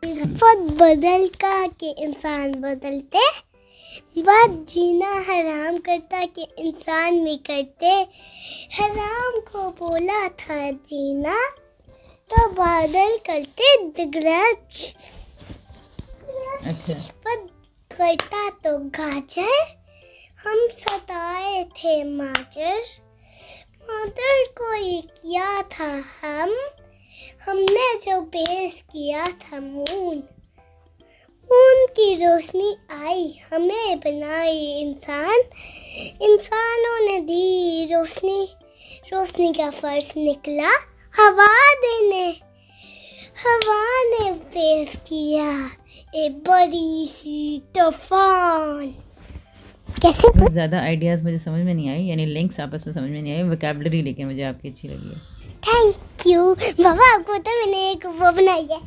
वक्त बदल का के इंसान बदलते, वक्त जीना हराम करता के इंसान भी करते। हराम को बोला था जीना तो बादल करते दिग्रज। अच्छा, वक्त करता तो गाजर, हम सताए थे माजर। मादर को ये किया था हमने जो पेश किया था मून। मून की रोशनी आई हमें बनाई इंसान। इंसानों ने दी रोशनी, रोशनी का फर्ज निकला हवा देने। हवा ने पेश किया एक बड़ी सी तूफान। कैसे कुछ ज़्यादा आइडियाज़ मुझे समझ में नहीं आई, यानी लिंक्स आपस में समझ में नहीं आई। वोकैबलरी लेके मुझे आपकी अच्छी लगी है। थैंक यू बाबा, आपको तो मैंने एक वो बनाई है